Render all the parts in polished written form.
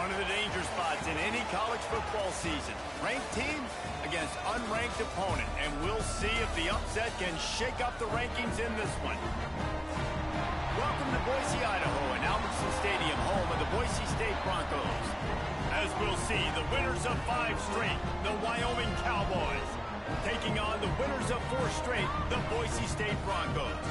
One of the danger spots in any college football season. Ranked team against unranked opponent. And we'll see if the upset can shake up the rankings in this one. Welcome to Boise, Idaho, and Albertson Stadium, home of the Boise State Broncos. As we'll see, the winners of 5 straight, the Wyoming Cowboys, taking on the winners of 4 straight, the Boise State Broncos.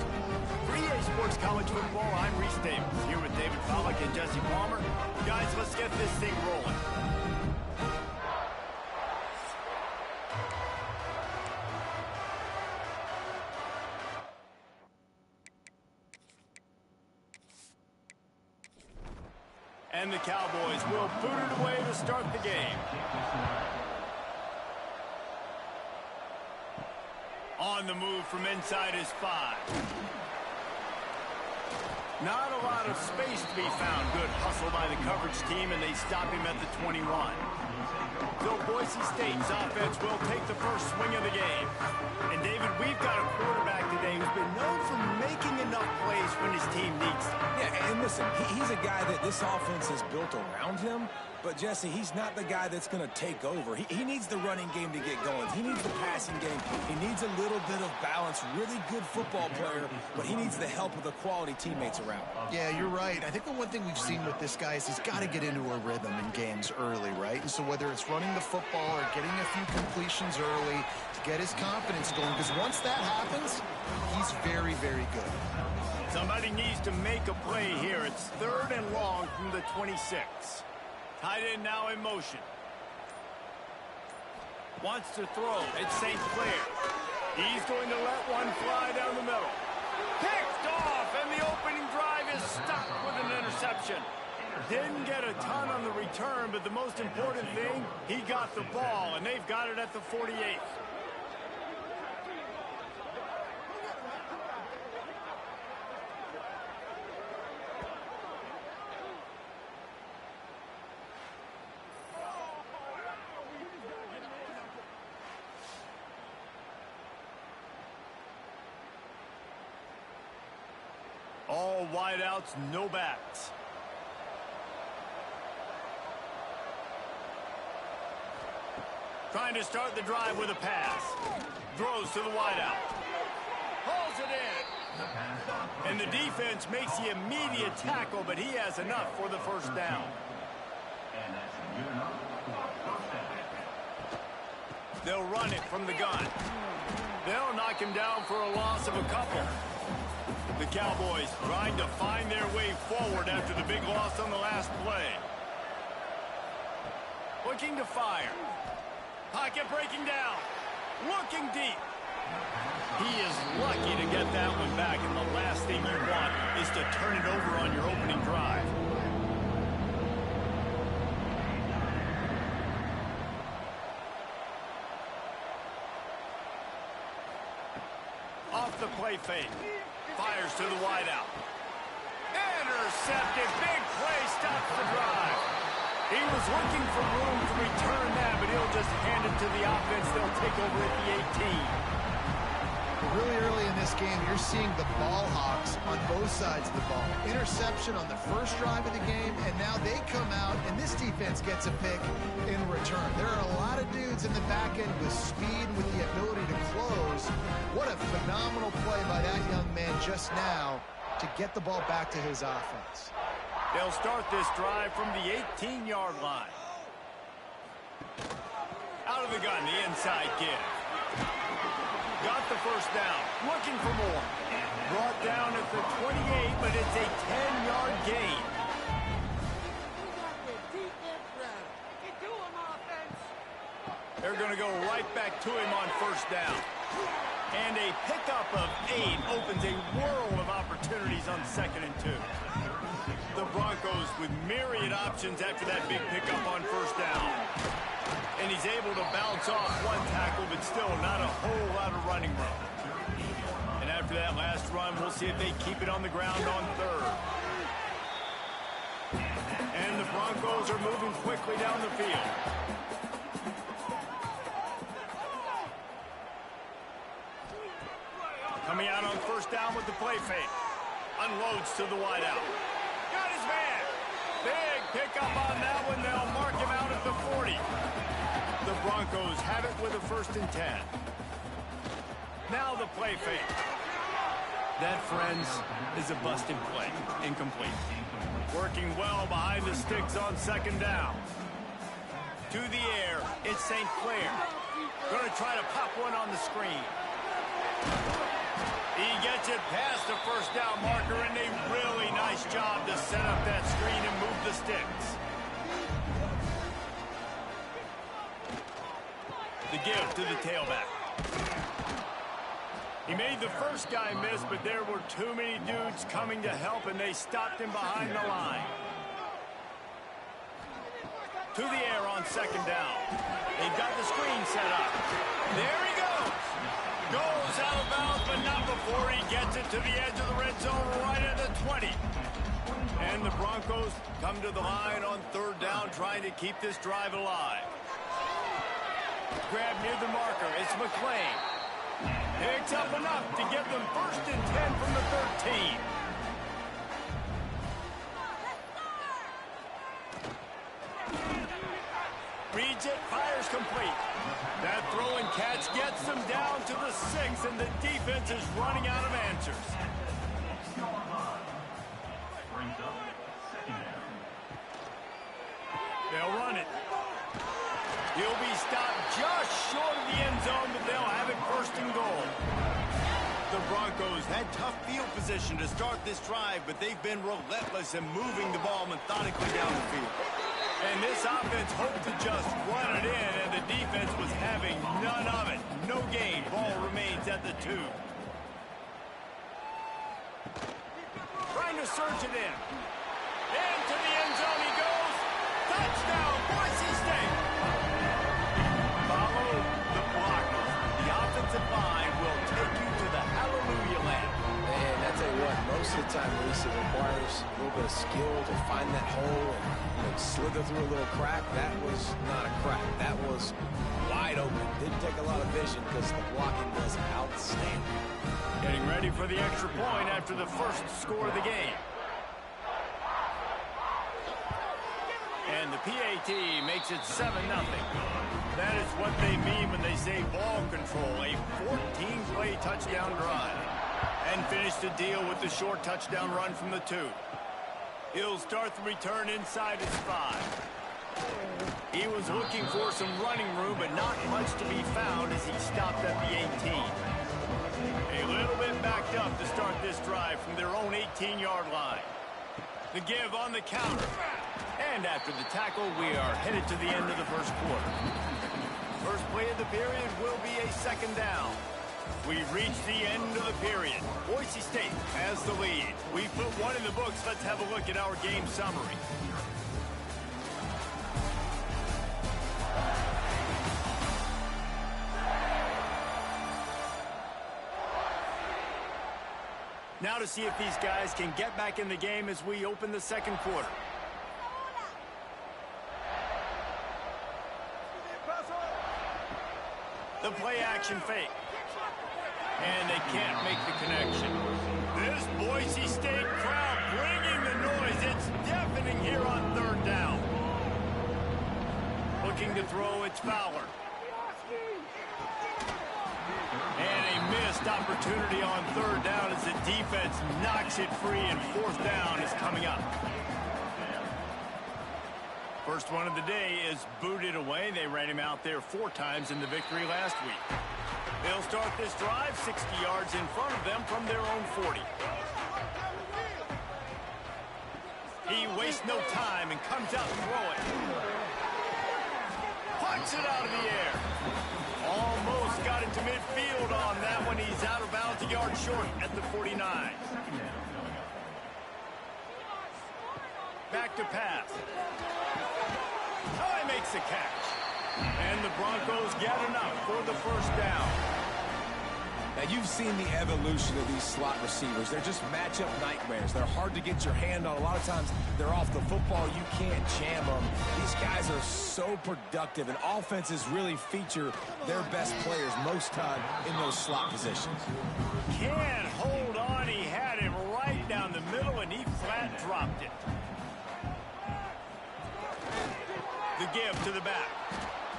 3A Sports College Football, I'm Reese Davis, here with David Pollack and Jesse Palmer. Guys, let's get this thing rolling. And the Cowboys will boot it away to start the game. On the move from inside his 5. Not a lot of space to be found. Good hustle by the coverage team, and they stop him at the 21. So Boise State's offense will take the first swing of the game. And David, we've got a quarterback today who's been known for making enough plays when his team needs them. Yeah, and listen, he's a guy that this offense is built around him. But, Jesse, he's not the guy that's going to take over. He needs the running game to get going. He needs the passing game. He needs a little bit of balance. Really good football player, but he needs the help of the quality teammates around him. Yeah, you're right. I think the one thing we've seen with this guy is he's got to get into a rhythm in games early, right? And so whether it's running the football or getting a few completions early to get his confidence going, because once that happens, he's very, very good. Somebody needs to make a play here. It's 3rd and long from the 26. Tight end now in motion. Wants to throw. It's St. Clair. He's going to let one fly down the middle. Picked off, and the opening drive is stopped with an interception. Didn't get a ton on the return, but the most important thing, he got the ball, and they've got it at the 48th. All wideouts, no backs. Trying to start the drive with a pass. Throws to the wideout. Hauls it in. And the defense makes the immediate tackle, but he has enough for the first down. They'll run it from the gun. They'll knock him down for a loss of a couple. The Cowboys trying to find their way forward after the big loss on the last play. Looking to fire. Pocket breaking down. Looking deep. He is lucky to get that one back, and the last thing you want is to turn it over on your opening drive. Off the play fake. Fires to the wideout. Intercepted. Big play stops the drive. He was looking for room to return that, but he'll just hand it to the offense. They'll take over at the 18. Really early in this game, you're seeing the ball hawks on both sides of the ball. Interception on the first drive of the game, and now they come out, and this defense gets a pick in return. There are a lot of dudes in the back end with speed, with the ability to close. What a phenomenal play by that young man just now to get the ball back to his offense. They'll start this drive from the 18-yard line. Out of the gun, the inside give. Got the first down. Looking for more. Brought down at the 28, but it's a 10-yard gain. They're going to go right back to him on first down. And a pickup of 8 opens a world of opportunities on 2nd and 2. The Broncos with myriad options after that big pickup on first down. And he's able to bounce off one tackle, but still not a whole lot of running room. And after that last run, we'll see if they keep it on the ground on 3rd. And the Broncos are moving quickly down the field. Coming out on first down with the play fake. Unloads to the wideout. Got his man. Big pick up on that one. They'll mark him out at the 40. The Broncos have it with a 1st and 10. Now the play fake. That, friends, is a busted play. Incomplete. Working well behind the sticks on 2nd down. To the air, it's St. Clair. Going to try to pop one on the screen. He gets it past the 1st down marker, and a really nice job to set up that screen and move the sticks. The give to the tailback. He made the first guy miss, but there were too many dudes coming to help, and they stopped him behind the line. To the air on 2nd down. They've got the screen set up. There he goes. Goes out of bounds, but not before he gets it to the edge of the red zone right at the 20. And the Broncos come to the line on 3rd down, trying to keep this drive alive. Grab near the marker. It's McClain. Picks up enough to get them 1st and 10 from the 13. Reads it, fires complete. That throw and catch gets them down to the 6, and the defense is running out of answers. They'll run it. He'll be stopped just short of the end zone, but they'll have it 1st and goal. The Broncos had tough field position to start this drive, but they've been relentless in moving the ball methodically down the field. And this offense hoped to just run it in, and the defense was having none of it. No gain. Ball remains at the 2. Trying to surge it in. Into the end zone he goes. Touchdown, Boise State. Follow the blockers. The offensive line will take you to the hallelujah land. And I tell you what, most of the time, Reese, it requires a little bit of skill to find that hole and slither through a little crack. That was not a crack. That was wide open. Didn't take a lot of vision because the blocking was outstanding. Getting ready for the extra point after the first score of the game. And the PAT makes it 7-0. That is what they mean when they say ball control. A 14-play touchdown drive. And finish the deal with the short touchdown run from the 2. He'll start the return inside his 5. He was looking for some running room, but not much to be found as he stopped at the 18. A little bit backed up to start this drive from their own 18-yard line. The give on the counter. And after the tackle, we are headed to the end of the first quarter. First play of the period will be a 2nd down. We've reached the end of the period. Boise State has the lead. We put one in the books. Let's have a look at our game summary. Now to see if these guys can get back in the game as we open the 2nd quarter. The play action fake. And they can't make the connection. This Boise State crowd bringing the noise. It's deafening here on 3rd down. Looking to throw, it's Fowler. And a missed opportunity on 3rd down as the defense knocks it free, and 4th down is coming up. First one of the day is booted away. They ran him out there 4 times in the victory last week. They'll start this drive 60 yards in front of them from their own 40. He wastes no time and comes out throwing. Punts it out of the air. Almost got it to midfield on that one. He's out of bounds, a yard short at the 49. Back to pass. Oh, he makes the catch. And the Broncos get enough for the 1st down. Now, you've seen the evolution of these slot receivers. They're just matchup nightmares. They're hard to get your hand on. A lot of times, they're off the football. You can't jam them. These guys are so productive, and offenses really feature their best players most time in those slot positions. Can't hold on. He had it right down the middle, and he flat dropped it. to the back.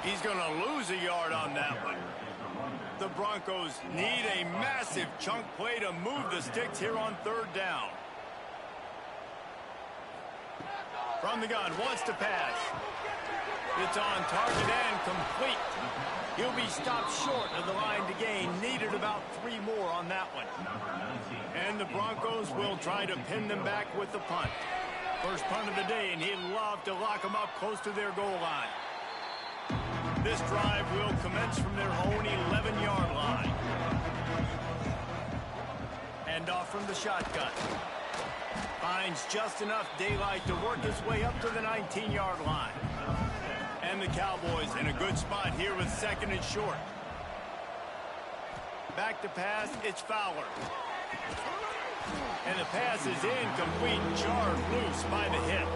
He's going to lose a yard on that one. The Broncos need a massive chunk play to move the sticks here on third down. From the gun, wants to pass. It's on target and complete. He'll be stopped short of the line to gain. Needed about 3 more on that one. And the Broncos will try to pin them back with the punt. First punt of the day, and he'd love to lock them up close to their goal line. This drive will commence from their own 11-yard line. And off from the shotgun. Finds just enough daylight to work his way up to the 19-yard line. And the Cowboys in a good spot here with 2nd and short. Back to pass, it's Fowler. And the pass is incomplete, jarred loose by the hip.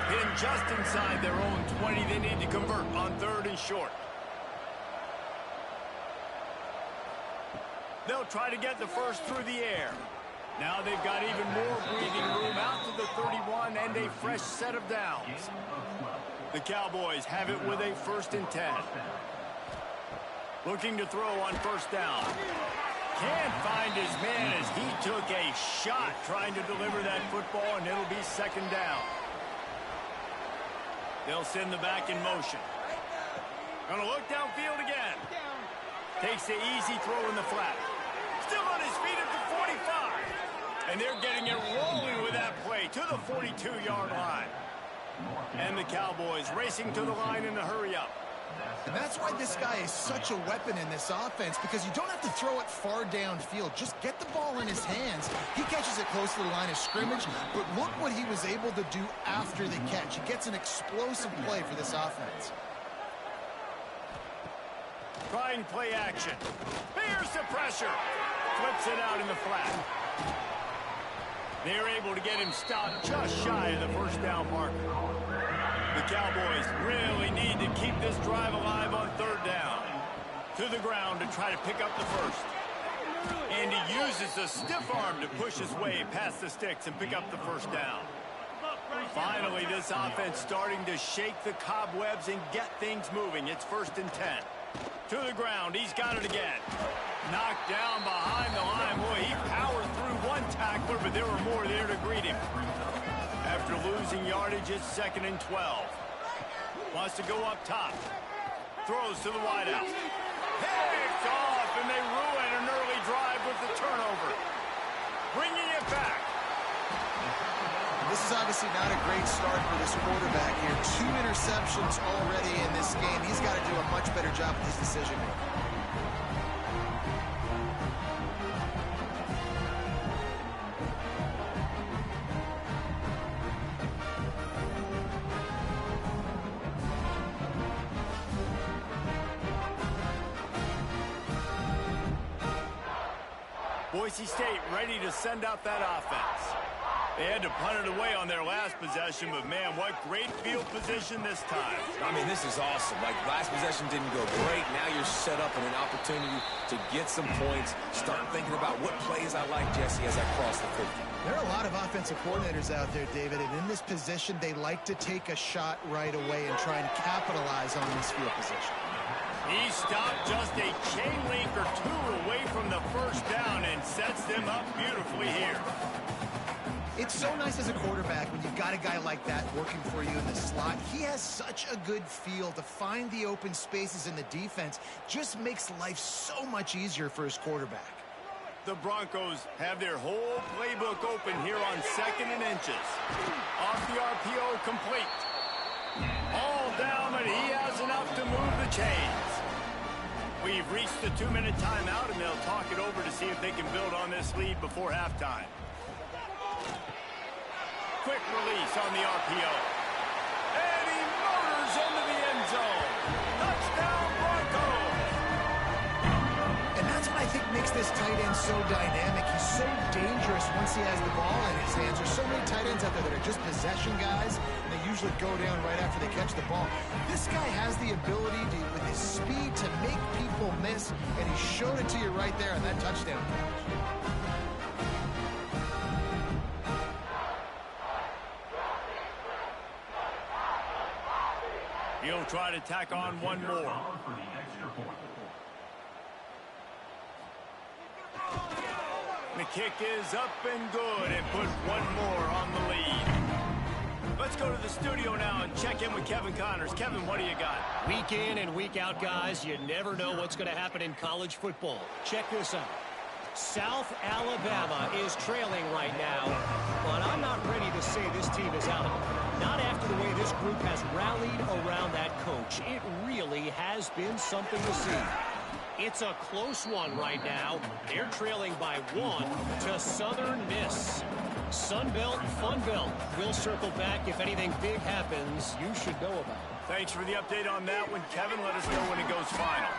Pinned just inside their own 20. They need to convert on 3rd and short. They'll try to get the first through the air. Now they've got even more breathing room out to the 31 and a fresh set of downs. The Cowboys have it with a 1st and 10. Looking to throw on 1st down. Can't find his man as he took a shot trying to deliver that football, and it'll be 2nd down. They'll send the back in motion. Gonna look downfield again. Takes the easy throw in the flat. Still on his feet at the 45. And they're getting it rolling with that play to the 42-yard line. And the Cowboys racing to the line in a hurry-up. And that's why this guy is such a weapon in this offense, because you don't have to throw it far downfield. Just get the ball in his hands. He catches it close to the line of scrimmage, but look what he was able to do after the catch. He gets an explosive play for this offense. Trying play action. Here's the pressure. Flips it out in the flat. They're able to get him stopped just shy of the 1st down marker. The Cowboys really need to keep this drive alive on 3rd down. To the ground to try to pick up the first. And he uses a stiff arm to push his way past the sticks and pick up the 1st down. Finally, this offense starting to shake the cobwebs and get things moving. It's 1st and 10. To the ground, he's got it again. Knocked down behind the line. Boy, he powered through one tackler, but there were more there to greet him. After losing yardage, it's 2nd and 12. Wants to go up top. Throws to the wideout. Picked off, and they ruin an early drive with the turnover. Bringing it back. This is obviously not a great start for this quarterback here. 2 interceptions already in this game. He's got to do a much better job with his decision-making. Boise State ready to send out that offense. They had to punt it away on their last possession, but man, what great field position this time. I mean, this is awesome. Like, last possession didn't go great. Now you're set up in an opportunity to get some points. Start thinking about what plays I like, Jesse, as I cross the 50. There are a lot of offensive coordinators out there, David, and in this position, they like to take a shot right away and try and capitalize on this field position. He stopped just a chain link or 2 away from the 1st down and sets them up beautifully here. It's so nice as a quarterback when you've got a guy like that working for you in the slot. He has such a good feel to find the open spaces in the defense. Just makes life so much easier for his quarterback. The Broncos have their whole playbook open here on 2nd and inches. Off the RPO, complete. All down, but he has enough to move the chains. We've reached the 2-minute timeout, and they'll talk it over to see if they can build on this lead before halftime. Quick release on the RPO. And he motors into the end zone. Touchdown, Broncos! And that's what I think makes this tight end so dynamic. He's so dangerous once he has the ball in his hands. There's so many tight ends out there that are just possession guys, and they usually go down right after they catch the ball. This guy has the ability to, with his speed, to make people miss, and he showed it to you right there on that touchdown catch. He'll try to tack on one more. The kick is up and good and put one more on the lead. Let's go to the studio now and check in with Kevin Connors. Kevin, what do you got? Week in and week out, guys, you never know what's going to happen in college football. Check this out. South Alabama is trailing right now, but I'm not ready to say this team is out of it. Not after the way this group has rallied around that coach. It really has been something to see. It's a close one right now. They're trailing by 1 to Southern Miss. Sunbelt, Funbelt. We'll circle back if anything big happens. You should know about it. Thanks for the update on that one, Kevin. Let us know when it goes final.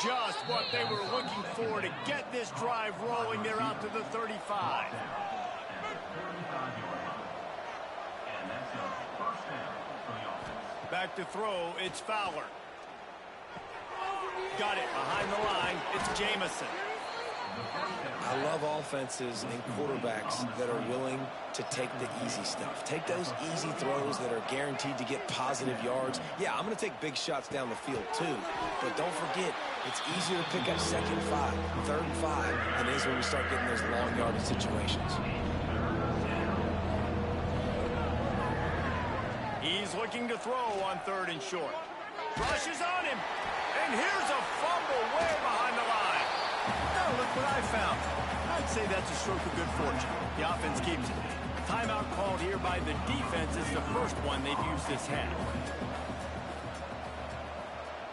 Just what they were looking for to get this drive rolling. They're out to the 35. Back to throw, it's Fowler. Got it behind the line, it's Jamison. I love offenses and quarterbacks that are willing to take the easy stuff. Take those easy throws that are guaranteed to get positive yards. Yeah, I'm going to take big shots down the field too. But don't forget, it's easier to pick up 2nd and 5, 3rd and 5 than it is when we start getting those long yardage situations. He's looking to throw on 3rd and short. Rushes on him. And here's a fumble way behind the line. Now look what I found. I'd say that's a stroke of good fortune. The offense keeps it. Timeout called here by the defense is the first one they've used this half.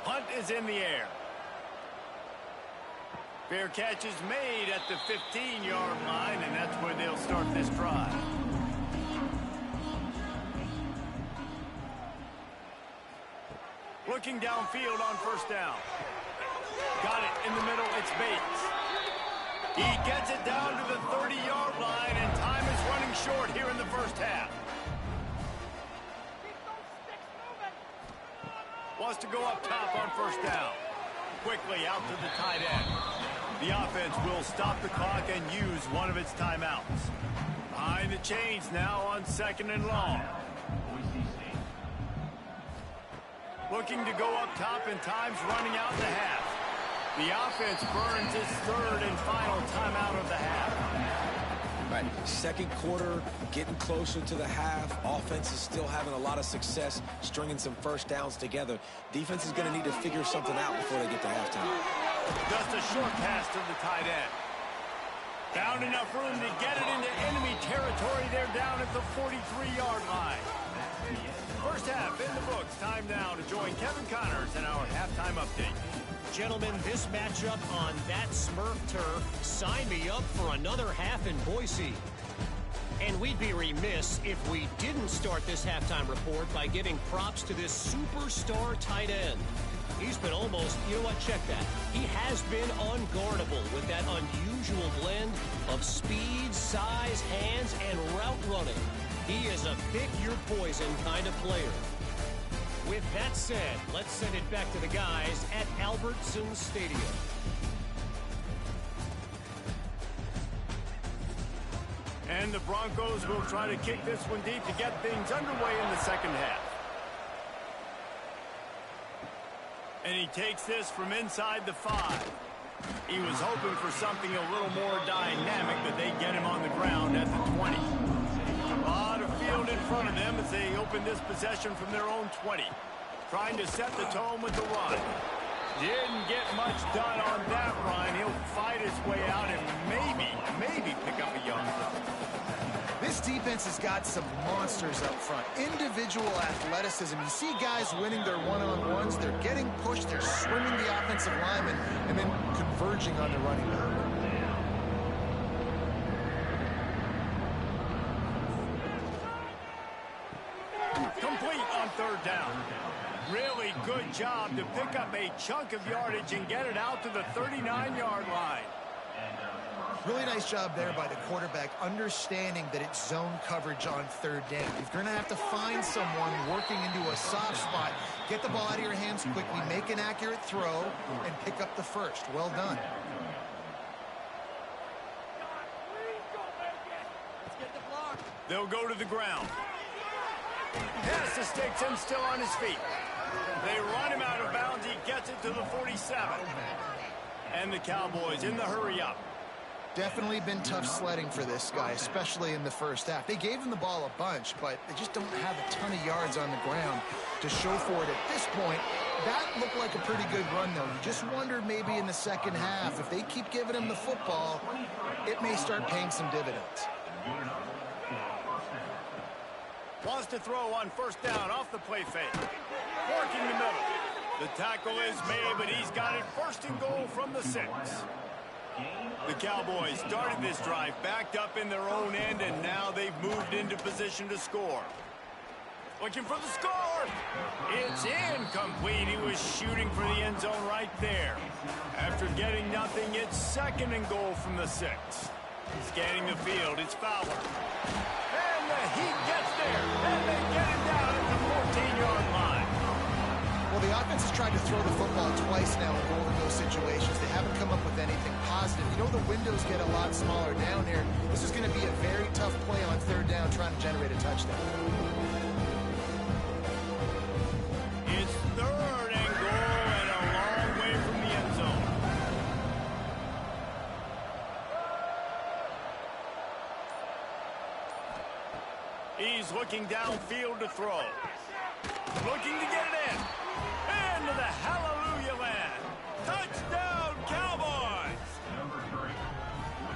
Punt is in the air. Fair catch is made at the 15-yard line, and that's where they'll start this drive. Looking downfield on 1st down. Got it in the middle, it's Bates. He gets it down to the 30-yard line, and time is running short here in the first half. Wants to go up top on 1st down. Quickly out to the tight end. The offense will stop the clock and use one of its timeouts. Behind the chains now on 2nd and long. Looking to go up top, and time's running out in the half. The offense burns its 3rd and final timeout of the half. Right, 2nd quarter, getting closer to the half. Offense is still having a lot of success stringing some 1st downs together. Defense is going to need to figure something out before they get to halftime. Just a short pass to the tight end. Found enough room to get it into enemy territory. They're down at the 43-yard line. First half in the books. Time now to join Kevin Connors in our halftime update. Gentlemen, this matchup on that Smurf turf, sign me up for another half in Boise. And we'd be remiss if we didn't start this halftime report by giving props to this superstar tight end. He's been almost, you know what, check that. He has been unguardable with that unusual blend of speed, size, hands, and route running. He is a pick-your-poison kind of player. With that said, let's send it back to the guys at Albertson Stadium. And the Broncos will try to kick this one deep to get things underway in the 2nd half. And he takes this from inside the 5. He was hoping for something a little more dynamic, but they get him on the ground at the 20. A lot of field in front of them as they open this possession from their own 20. Trying to set the tone with the run. Didn't get much done on that run. He'll fight his way out and maybe pick up a yard. This defense has got some monsters up front. Individual athleticism. You see guys winning their one-on-ones. They're getting pushed. They're swimming the offensive lineman and then converging on the running back. Complete on 3rd down. Really good job to pick up a chunk of yardage and get it out to the 39-yard line. Really nice job there by the quarterback, understanding that it's zone coverage on 3rd down. You're going to have to find someone working into a soft spot, get the ball out of your hands quickly, make an accurate throw, and pick up the 1st. Well done. They'll go to the ground. Pass to Sticks and still on his feet. They run him out of bounds. He gets it to the 47. And the Cowboys in the hurry-up. Definitely been tough sledding for this guy, especially in the first half. They gave him the ball a bunch, but they just don't have a ton of yards on the ground to show for it at this point. That looked like a pretty good run, though. You just wondered maybe in the second half, if they keep giving him the football, it may start paying some dividends. Wants to throw on first down off the play fake. Working the middle. The tackle is made, but he's got it first and goal from the 6. The Cowboys started this drive backed up in their own end, and now they've moved into position to score. Looking for the score. It's incomplete. He was shooting for the end zone right there. After getting nothing, it's second and goal from the 6. Scanning the field, it's Fowler. And the Heat gets there, and they get him down at the 14-yard line. Well, the offense has tried to throw the football twice now and goal in those situations. They haven't come up with anything positive. You know, the windows get a lot smaller down here. This is going to be a very tough play on third down trying to generate a touchdown. It's third and goal and a long way from the end zone. He's looking downfield to throw. Looking to get it in. Into the hallelujah land. Touchdown, Cowboys!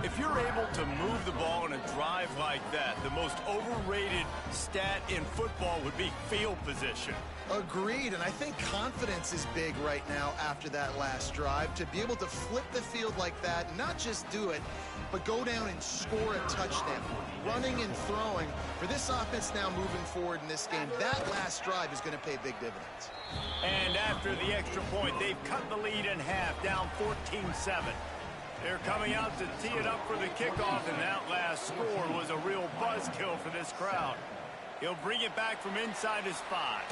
If you're able to move the ball in a drive like that, the most overrated stat in football would be field position. Agreed, and I think confidence is big right now after that last drive. To be able to flip the field like that, not just do it, but go down and score a touchdown. Running and throwing. For this offense now moving forward in this game, that last drive is going to pay big dividends. And after the extra point, they've cut the lead in half, down 14-7. They're coming out to tee it up for the kickoff, and that last score was a real buzzkill for this crowd. He'll bring it back from inside his 5.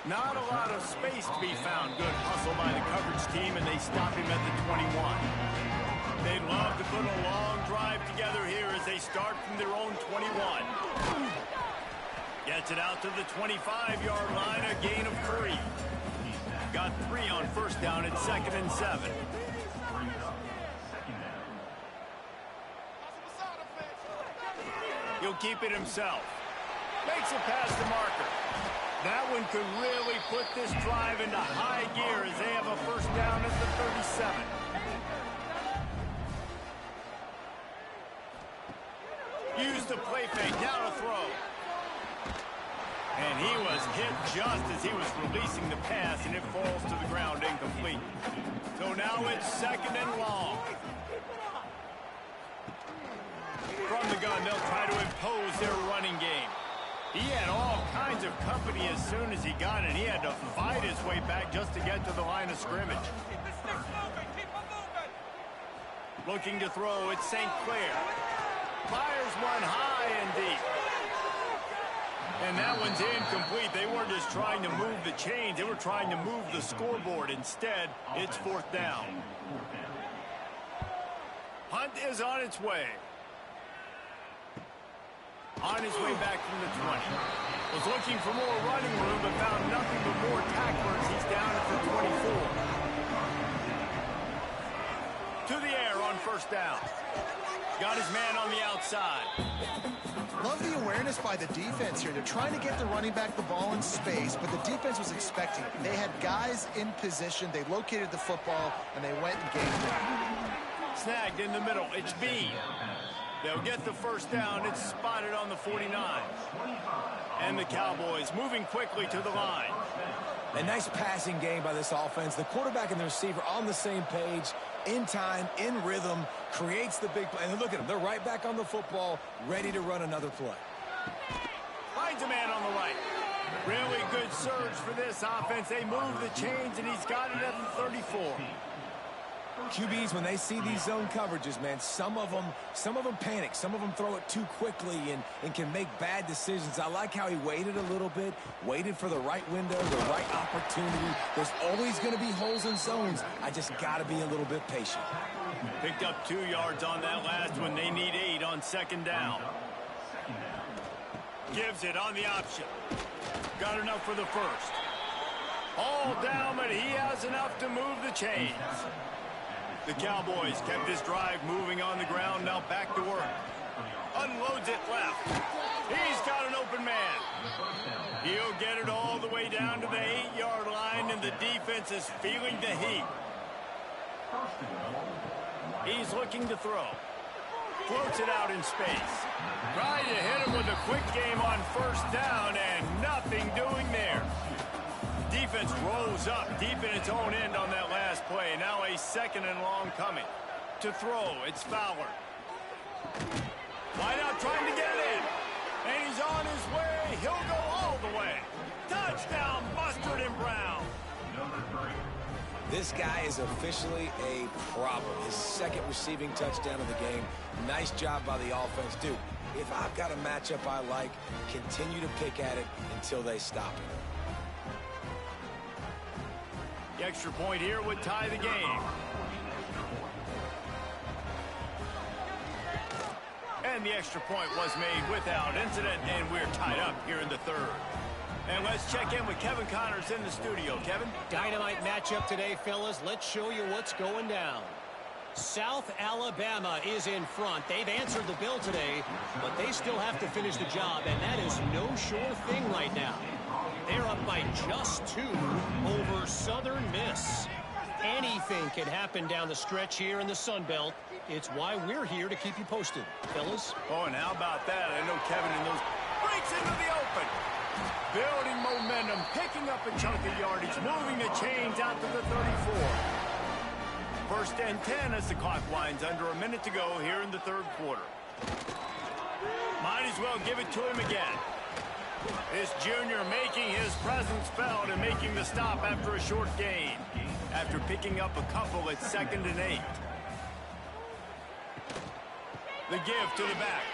Not a lot of space to be found. Good hustle by the coverage team, and they stop him at the 21. They'd love to put a long drive together here as they start from their own 21. Gets it out to the 25-yard line, a gain of 3. Got 3 on first down at 2nd and 7. He'll keep it himself. Makes it past the marker. That one could really put this drive into high gear as they have a first down at the 37. Use the play fake, now to throw. And he was hit just as he was releasing the pass, and it falls to the ground incomplete. So now it's 2nd and long. From the gun, they'll try to impose their running game. He had all kinds of company as soon as he got it. He had to fight his way back just to get to the line of scrimmage. Looking to throw, it's St. Clair. Fires one high and deep. And that one's incomplete. They weren't just trying to move the chains. They were trying to move the scoreboard. Instead, it's 4th down. Hunt is on its way. On his way back from the 20. Was looking for more running room, but found nothing but more tacklers. He's down at the 24. To the air on first down. Got his man on the outside. Love the awareness by the defense here. They're trying to get the running back the ball in space, but the defense was expecting it. They had guys in position. They located the football, and they went and gained it. Snagged in the middle. It's B. They'll get the first down. It's spotted on the 49. And the Cowboys moving quickly to the line. A nice passing game by this offense. The quarterback and the receiver on the same page, in time, in rhythm, creates the big play. And look at them. They're right back on the football, ready to run another play. Finds a man on the right. Really good surge for this offense. They move the chains, and he's got it at the 34. QBs, when they see these zone coverages, man, some of them panic. Some of them throw it too quickly and can make bad decisions. I like how he waited a little bit, waited for the right window, the right opportunity. There's always going to be holes in zones. I just got to be a little bit patient. Picked up 2 yards on that last one. They need 8 on second down. Gives it on the option. Got enough for the first. All down, but he has enough to move the chains. The Cowboys kept this drive moving on the ground, now back to work. Unloads it left. He's got an open man. He'll get it all the way down to the 8-yard line, and the defense is feeling the heat. He's looking to throw. Floats it out in space. Trying to hit him with a quick game on first down, and nothing doing there. Defense rolls up deep in its own end on that last play. Now a 2nd and long coming. To throw, it's Fowler. Wide out trying to get it in. And he's on his way. He'll go all the way. Touchdown, Mustard and Brown. This guy is officially a problem. His 2nd receiving touchdown of the game. Nice job by the offense. Dude, if I've got a matchup I like, continue to pick at it until they stop it. The extra point here would tie the game. And the extra point was made without incident, and we're tied up here in the 3rd. And let's check in with Kevin Connors in the studio. Kevin? Dynamite matchup today, fellas. Let's show you what's going down. South Alabama is in front. They've answered the bell today, but they still have to finish the job, and that is no sure thing right now. They're up by just 2 over Southern Miss. Anything can happen down the stretch here in the Sun Belt. It's why we're here to keep you posted, fellas. Oh, and how about that? I know Kevin in those breaks into the open. Building momentum, picking up a chunk of yardage, moving the chains out to the 34. 1st and 10 as the clock winds under a minute to go here in the 3rd quarter. Might as well give it to him again. This junior making his presence felt and making the stop after a short gain. After picking up a couple at 2nd and 8. The give to the back.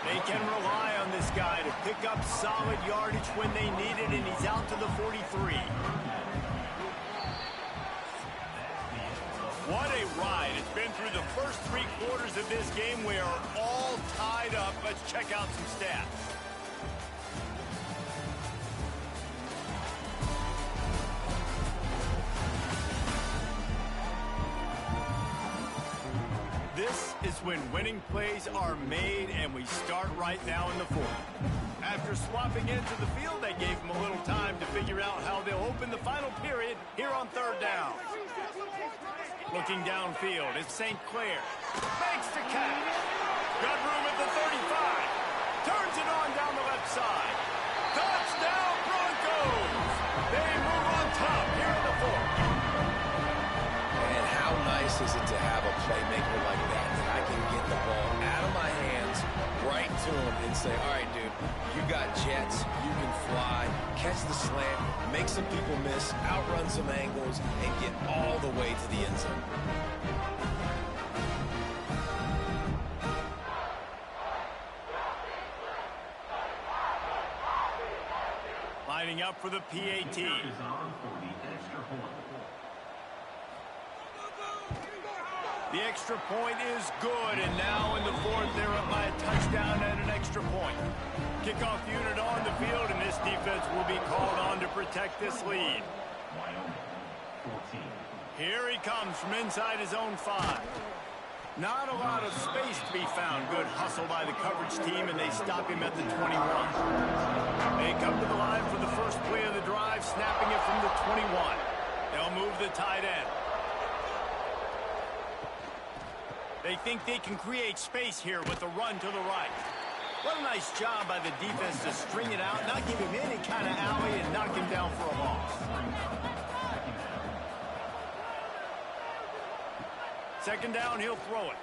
They can rely on this guy to pick up solid yardage when they need it, and he's out to the 43. What a ride. It's been through the first 3 quarters of this game. We are all tied up. Let's check out some stats. This is when winning plays are made, and we start right now in the 4th. After swapping into the field, they gave them a little time to figure out how they'll open the final period here on 3rd down. Looking downfield, it's St. Clair. Makes the catch. Got room at the 35. Turns it on down the left side. Touchdown, Broncos! They move on top here in the 4th. And how nice is it to have a playmaker like that I can get the ball out of my hands, right to him, and say, all right, dude, you got jets, you can fly, catch the slant, make some people miss, outrun some angles, and get all the way to the end zone. Lining up for the PAT. The extra point is good, and now in the 4th, they're up by a touchdown and an extra point. Kickoff unit on the field, and this defense will be called on to protect this lead. Here he comes from inside his own 5. Not a lot of space to be found. Good hustle by the coverage team, and they stop him at the 21. They come to the line for the first play of the drive, snapping it from the 21. They'll move the tight end. They think they can create space here with the run to the right. What a nice job by the defense to string it out, not give him any kind of alley, and knock him down for a loss. 2nd down, he'll throw it.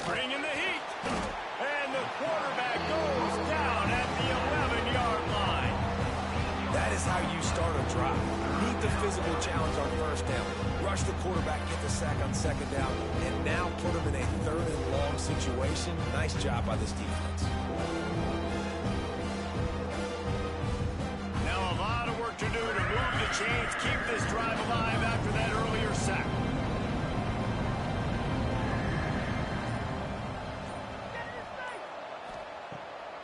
Bring in the heat. And the quarterback goes down at the 11-yard line. That is how you start a drive. Meet the physical challenge on 1st down. Rush the quarterback, get the sack on 2nd down, and now put him in a 3rd and long situation. Nice job by this defense. Now a lot of work to do to move the chains, keep this drive alive after that earlier sack.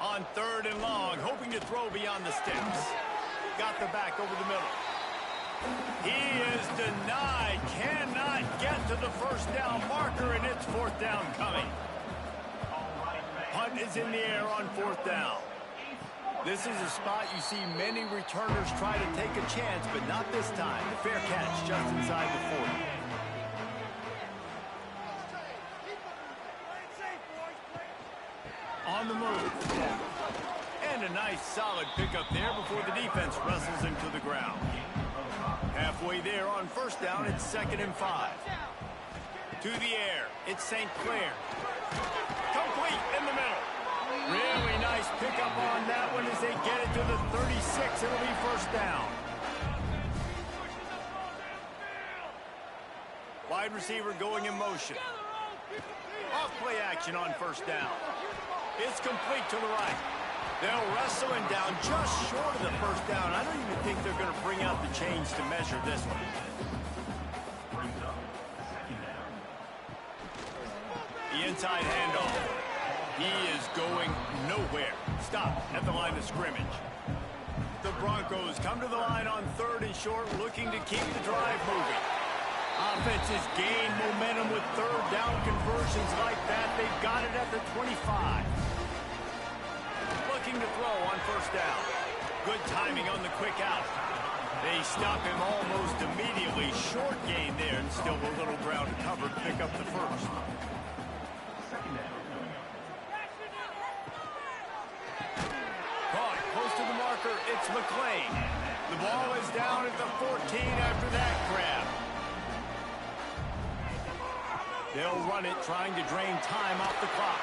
On 3rd and long, hoping to throw beyond the sticks. Got the back over the middle. He is denied. Cannot get to the first down marker, and it's fourth down coming. Punt is in the air on fourth down. This is a spot you see many returners try to take a chance, but not this time. The fair catch just inside the 40. On the move. And a nice solid pickup there before the defense wrestles him to the ground. Halfway there on first down, it's 2nd and 5. To the air, it's St. Clair. Complete in the middle. Really nice pickup on that one as they get it to the 36. It'll be first down. Wide receiver going in motion. Off play action on first down. It's complete to the right. They'll wrestle him down just short of the first down. I don't even think they're going to bring out the chains to measure this one. The inside handoff. He is going nowhere. Stop at the line of scrimmage. The Broncos come to the line on 3rd and short, looking to keep the drive moving. Offenses gain momentum with 3rd down conversions like that. They've got it at the 25. Looking to throw on first down. Good timing on the quick out. They stop him almost immediately. Short gain there, and still a little ground to cover to pick up the first. Caught close to the marker. It's McClain. The ball is down at the 14 after that grab. They'll run it, trying to drain time off the clock.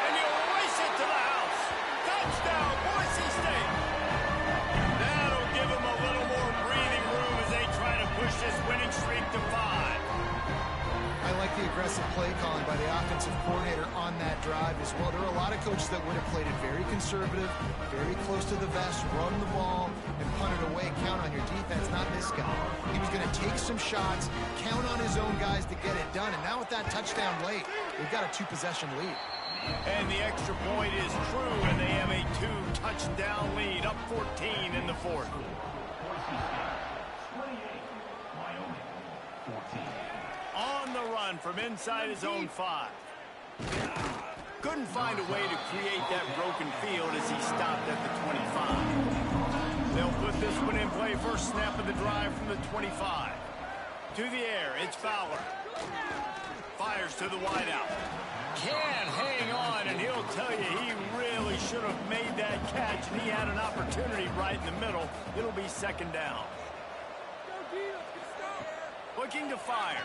And he'll race it to the house. Touchdown, Boise State. That'll give them a little more breathing room as they try to push this winning streak to 5. I like the aggressive play calling by the offensive coordinator on that drive as well. There are a lot of coaches that would have played it very conservative, very close to the vest, run the ball, and punt it away. Count on your defense, not this guy. He was going to take some shots, count on his own guys to get it done. And now with that touchdown late, we've got a 2-possession lead. And the extra point is true, and they have a 2-touchdown lead, up 14 in the 4th. On the run from inside his own 5. Couldn't find a way to create that broken field as he stopped at the 25. They'll put this one in play. First snap of the drive from the 25. To the air, it's Fowler. Fires to the wideout. Can't hang on, and he'll tell you he really should have made that catch, and he had an opportunity right in the middle. It'll be 2nd down. Looking to fire.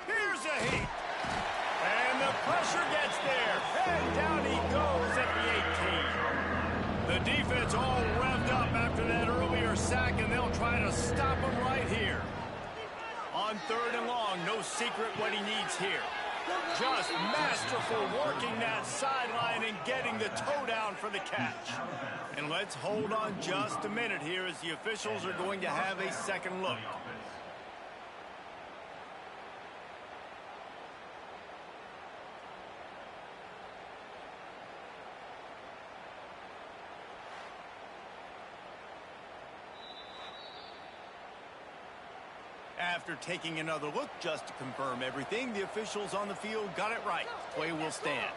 Here's a heat. And the pressure gets there. And down he goes at the 18. The defense all revved up after that earlier sack, and they'll try to stop him right here. On 3rd and long, no secret what he needs here. Just masterful working that sideline and getting the toe down for the catch. And let's hold on just a minute here as the officials are going to have a second look. After taking another look just to confirm everything, the officials on the field got it right. Play will stand.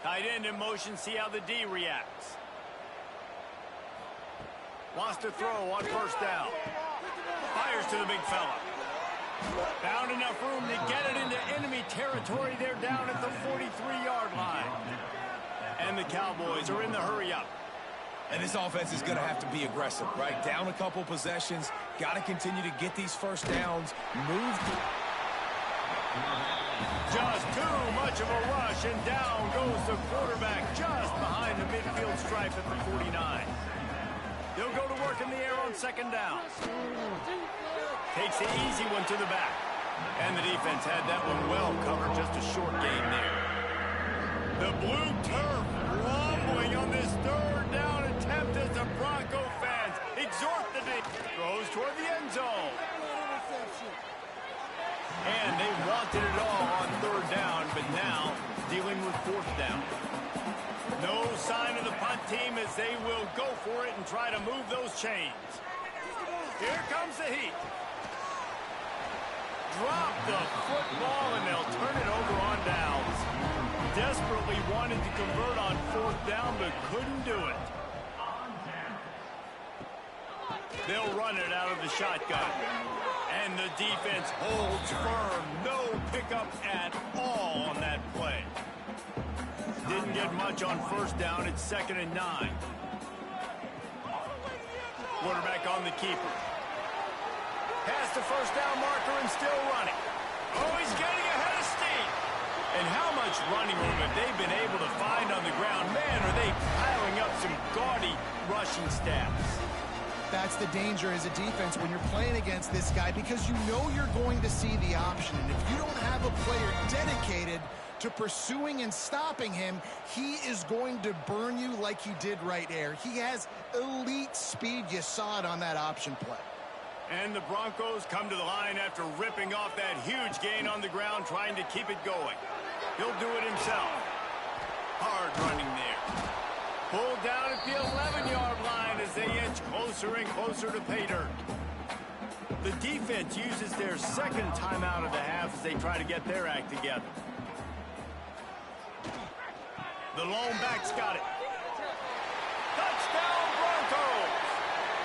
Tight end in motion, see how the D reacts. Wants to throw on first down. Fires to the big fella. Found enough room to get it into enemy territory. They're down at the 43-yard line. And the Cowboys are in the hurry-up. And this offense is going to have to be aggressive, right? Down a couple possessions. Got to continue to get these first downs. Move. Just too much of a rush, and down goes the quarterback just behind the midfield stripe at the 49. They'll go to work in the air on 2nd down. Takes the easy one to the back. And the defense had that one well covered, just a short gain there. The blue turf rumbling on this 3rd down attempt as the Bronco fans exhort the defense. Throws toward the end zone. And they wanted it all on 3rd down, but now dealing with fourth down. No sign of the punt team as they will go for it and try to move those chains. Here comes the heat. Drop the football, and they'll turn it over on downs. Desperately wanted to convert on fourth down, but couldn't do it. They'll run it out of the shotgun. And the defense holds firm. No pickup at all on that play. Didn't get much on first down. It's 2nd and 9. Quarterback on the keeper. Past the first down marker and still running. Oh, he's getting ahead of steam. And how much running room have they been able to find on the ground? Man, are they piling up some gaudy rushing stats. That's the danger as a defense when you're playing against this guy, because you know you're going to see the option. And if you don't have a player dedicated to pursuing and stopping him, he is going to burn you like he did right there. He has elite speed. You saw it on that option play. And the Broncos come to the line after ripping off that huge gain on the ground, trying to keep it going. He'll do it himself. Hard running there. Pulled down at the 11-yard line as they inch closer and closer to pay dirt. The defense uses their second timeout of the half as they try to get their act together. The lone back's got it. Touchdown Broncos!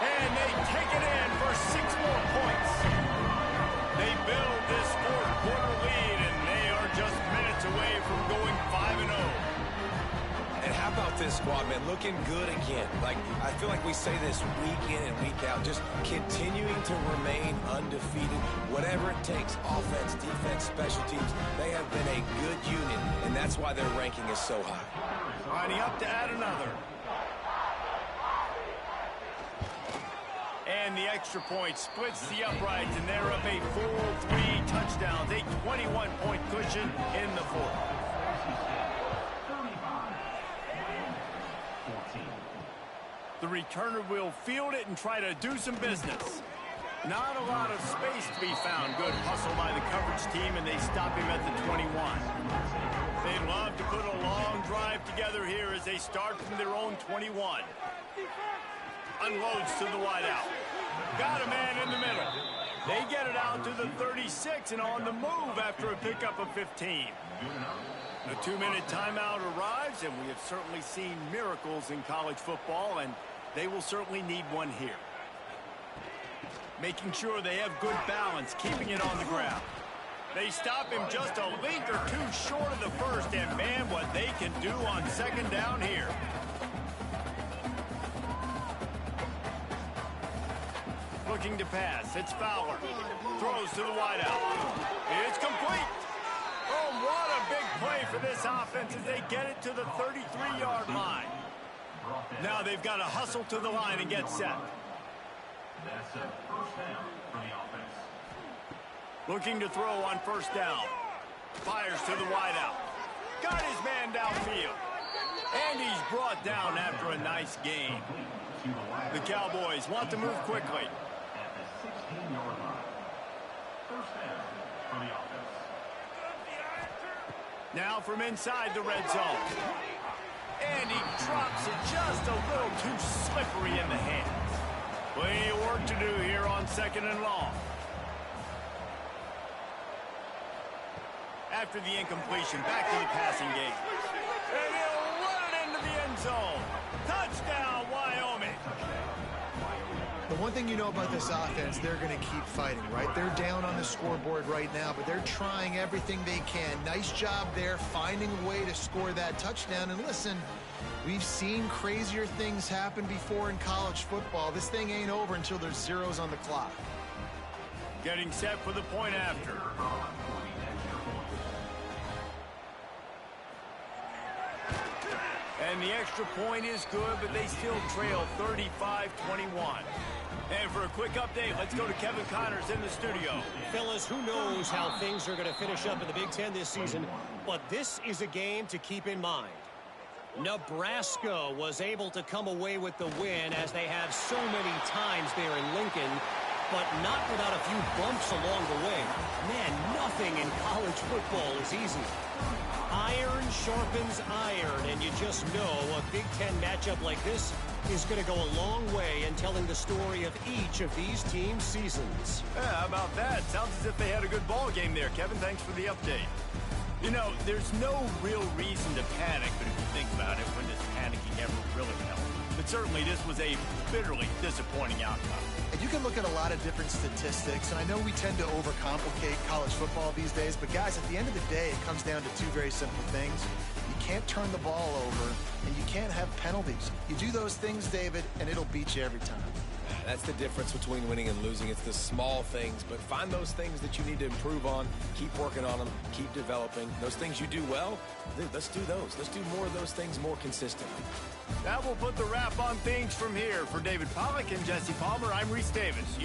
And they take it in for 6 more points. They build this fourth quarter lead, and they are just minutes away from going 5-0. And how about this squad, man? Looking good again. Like, I feel like we say this week in and week out, just continuing to remain undefeated. Whatever it takes, offense, defense, special teams, they have been a good unit, and that's why their ranking is so high. Lining up to add another. And the extra point splits the uprights, and they're up a full 3 touchdowns, a 21-point cushion in the fourth. The returner will field it and try to do some business. Not a lot of space to be found. Good hustle by the coverage team, and they stop him at the 21. They'd love to put a long drive together here as they start from their own 21. Unloads to the wideout. Got a man in the middle. They get it out to the 36 and on the move after a pickup of 15. The 2-minute timeout arrives, and we have certainly seen miracles in college football, and they will certainly need one here. Making sure they have good balance, keeping it on the ground. They stop him just a link or two short of the first, and man, what they can do on second down here. Looking to pass, it's Fowler. Throws to the wideout. It's complete. Oh, what a big play for this offense as they get it to the 33-yard line. Now they've got to hustle to the line and get set. That's a first down for the offense. Looking to throw on first down. Fires to the wideout. Got his man downfield. And he's brought down after a nice gain. The Cowboys want to move quickly. At the 16-yard line. First down for the offense. Now from inside the red zone. And he drops it just a little too slippery in the hands. Plenty of work to do here on second and long. After the incompletion, back to the passing game. And he'll run it into the end zone. Touchdown, Wyoming. The one thing you know about this offense, they're going to keep fighting, right? They're down on the scoreboard right now, but they're trying everything they can. Nice job there, finding a way to score that touchdown. And listen, we've seen crazier things happen before in college football. This thing ain't over until there's zeros on the clock. Getting set for the point after. And the extra point is good, but they still trail 35-21. And for a quick update, let's go to Kevin Connors in the studio. Fellas, who knows how things are going to finish up in the Big Ten this season, but this is a game to keep in mind. Nebraska was able to come away with the win, as they have so many times there in Lincoln. but not without a few bumps along the way. Man, nothing in college football is easy. Iron sharpens iron, and you just know a Big Ten matchup like this is going to go a long way in telling the story of each of these teams' seasons. Yeah, how about that? Sounds as if they had a good ball game there, Kevin. Thanks for the update. You know, there's no real reason to panic, but if you think about it, when does panicking ever really help? But certainly this was a bitterly disappointing outcome. And you can look at a lot of different statistics, and I know we tend to overcomplicate college football these days, but guys, at the end of the day, it comes down to two very simple things. You can't turn the ball over, and you can't have penalties. You do those things, David, and it'll beat you every time. That's the difference between winning and losing. It's the small things, but find those things that you need to improve on. Keep working on them. Keep developing. Those things you do well, let's do those. Let's do more of those things more consistently. That will put the wrap on things from here. For David Pollack and Jesse Palmer, I'm Reese Davis.